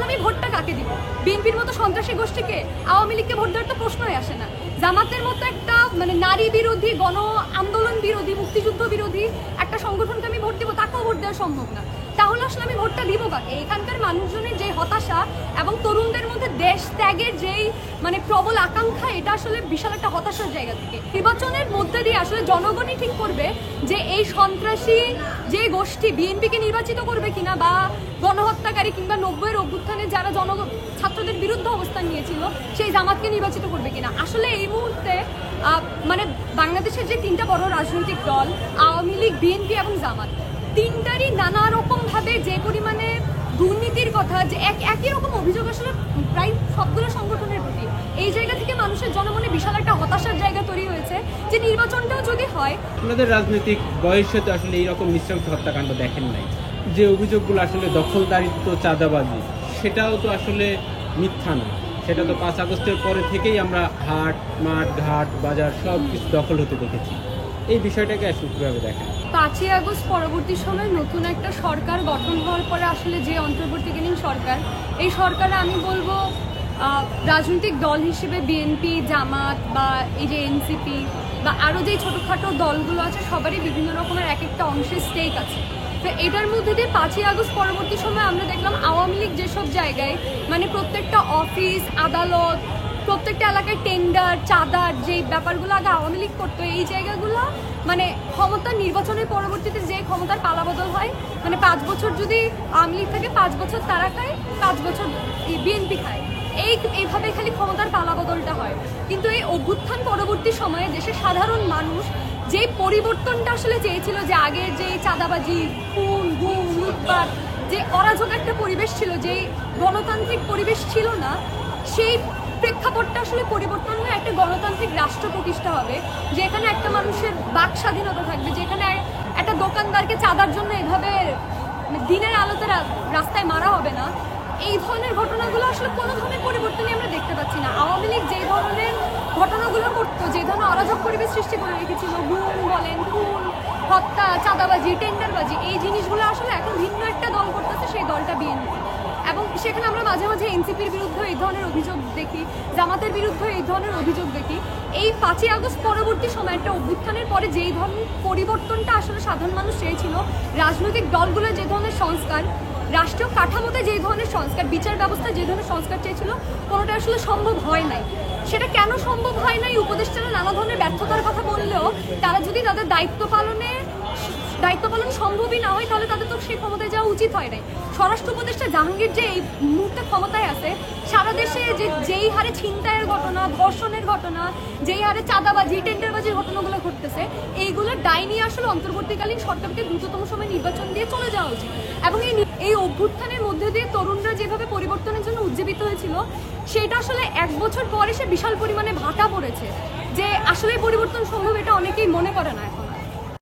আমি ভোটটা কাকে দিব? বিএনপির মতো সন্ত্রাসী গোষ্ঠীকে, আওয়ামী লীগকে ভোট দেওয়ার তো প্রশ্নই আসে না। জামাতের মতো একটা মানে নারী বিরোধী, গণ আন্দোলন বিরোধী, মুক্তিযুদ্ধ বিরোধী একটা সংগঠনকে আমি ভোট দিব, তাকেও ভোট দেওয়া সম্ভব না। তাহলে আসলে আমি ভোটটা দিব কাকে? এখানকার মানুষজনের যে হতাশা এবং তরুণদের মধ্যে দেশ ত্যাগের যেই মানে প্রবল আকাঙ্ক্ষা, এটা আসলে বিশাল একটা হতাশার জায়গা থেকে। নির্বাচনের মধ্যে দিয়ে আসলে জনগণই ঠিক করবে যে এই সন্ত্রাসী যে গোষ্ঠী বিএনপিকে নির্বাচিত করবে কিনা, বা গণহত্যাকারী কিংবা 90-এর অভ্যুত্থানে যারা ছাত্রদের বিরুদ্ধে অবস্থান নিয়েছিল সেই জামাতকে নির্বাচিত করবে কিনা। আসলে এই মুহূর্তে মানে বাংলাদেশের যে তিনটা বড় রাজনৈতিক দল, আওয়ামী লীগ, বিএনপি এবং জামাত, তিনটারই নানা রকম ভাবে যে পরিমাণে দুর্নীতির কথা, যে একই রকম অভিযোগ আসলে প্রায় সবগুলো সংগঠনের প্রতি, এই জায়গা থেকে মানুষের জনমনে বিশাল একটা হতাশার জায়গা তৈরি হয়েছে যে নির্বাচনটাও যদি হয়। আপনাদের রাজনৈতিক বয়সে তো আসলে এইরকম নৃশংস হত্যাকাণ্ড দেখেন নাই। যে অভিযোগগুলো আসলে দখলদারিত্ব, চাঁদাবাজি, সেটাও তো আসলে মিথ্যা না। সেটা তো 5 আগস্টের পরে থেকেই আমরা হাট, মাঠ, ঘাট, বাজার সব কিছু দখল হতে দেখেছি। এই বিষয়টাকে আসলে কীভাবে দেখেন? 5ই আগস্ট পরবর্তী সময় নতুন একটা সরকার গঠন হওয়ার পরে আসলে যে অন্তর্বর্তীকালীন সরকার, এই সরকারে আমি বলবো রাজনৈতিক দল হিসেবে বিএনপি, জামাত বা এই যে এনসিপি বা আরও যেই ছোটোখাটো দলগুলো আছে, সবারই বিভিন্ন রকমের এক একটা অংশের স্টেক আছে। তো এটার মধ্যে দিয়ে 5ই আগস্ট পরবর্তী সময় আমরা দেখলাম আওয়ামী লীগ যেসব জায়গায় মানে প্রত্যেকটা অফিস, আদালত, প্রত্যেকটা এলাকায় টেন্ডার, চাঁদার যে ব্যাপারগুলো আগে আওয়ামী লীগ করতো, এই জায়গাগুলো মানে ক্ষমতা নির্বাচনের পরবর্তীতে যে ক্ষমতার পালাবদল হয়, মানে 5 বছর যদি আওয়ামী লীগ থাকে 5 বছর তারা খায়, 5 বছর বিএনপি খায়, এইভাবে খালি ক্ষমতার পালাবদলটা হয়। কিন্তু এই অভ্যুত্থান পরবর্তী সময়ে দেশের সাধারণ মানুষ যে পরিবর্তনটা আসলে চেয়েছিল, যে আগের যে চাঁদাবাজি, খুন, গুম, লুটপাট, যে অরাজক একটা পরিবেশ ছিল, যে গণতান্ত্রিক পরিবেশ ছিল না, সেই প্রেক্ষাপটটা আসলে পরিবর্তন হয়ে একটা গণতান্ত্রিক রাষ্ট্র প্রতিষ্ঠা হবে, যেখানে একটা মানুষের বাক স্বাধীনতা থাকবে, যেখানে একটা দোকানদারকে চাঁদার জন্য এভাবে দিনের আলোতে রাস্তায় মারা হবে না। এই ধরনের ঘটনাগুলো আসলে কোনো ধরনের পরিবর্তনই আমরা দেখতে পাচ্ছি না। আওয়ামী লীগ যে ধরনের ঘটনাগুলো করতো, যে ধরনের অরাজক পরিবেশ সৃষ্টি করে রেখেছিল, গুম বলেন, খুন, হত্যা, চাঁদাবাজি, টেন্ডারবাজি, এই জিনিসগুলো আসলে এখন ভিন্ন একটা দল করতেছে, সেই দলটা বিএনপি। এবং সেখানে আমরা মাঝে মাঝে এনসিপির বিরুদ্ধে এই ধরনের অভিযোগ দেখি, জামাতের বিরুদ্ধে এই ধরনের অভিযোগ দেখি। এই 5ই আগস্ট পরবর্তী সময় একটা অভ্যুত্থানের পরে যেই ধরনের পরিবর্তনটা আসলে সাধারণ মানুষ চেয়েছিল, রাজনৈতিক দলগুলো যে ধরনের সংস্কার, রাষ্ট্রীয় কাঠামোতে যে ধরনের সংস্কার, বিচার ব্যবস্থা যে ধরনের সংস্কার চেয়েছিল, কোনোটা আসলে সম্ভব হয় নাই। সেটা কেন সম্ভব হয় নাই? উপদেষ্টারা নানা ধরনের ব্যর্থতার কথা বললেও তারা যদি তাদের দায়িত্ব পালন সম্ভবই না হয়, তাহলে তাদের তো সেই ক্ষমতায় যাওয়া উচিত হয় নাই। স্বরাষ্ট্র উপদেষ্টা জাহাঙ্গীর যে এই মুহূর্তে ক্ষমতায় আছে, সারা দেশে যেই হারে ছিনতাইয়ের ঘটনা, ধর্ষণের ঘটনা, যেই হারে চাঁদাবাজি, টেন্ডারবাজির ঘটনাগুলো ঘটতেছে, এইগুলোর দায় নিয়ে আসলে অন্তর্বর্তীকালীন সরকারকে দ্রুততম সময় নির্বাচন দিয়ে চলে যাওয়া উচিত। এবং এই অভ্যুত্থানের মধ্যে দিয়ে তরুণরা যেভাবে পরিবর্তনের জন্য উজ্জীবিত হয়েছিল, সেটা আসলে 1 বছর পরে সে বিশাল পরিমাণে ভাটা পড়েছে। যে আসলে পরিবর্তন সম্ভব, এটা অনেকেই মনে করে না এখন।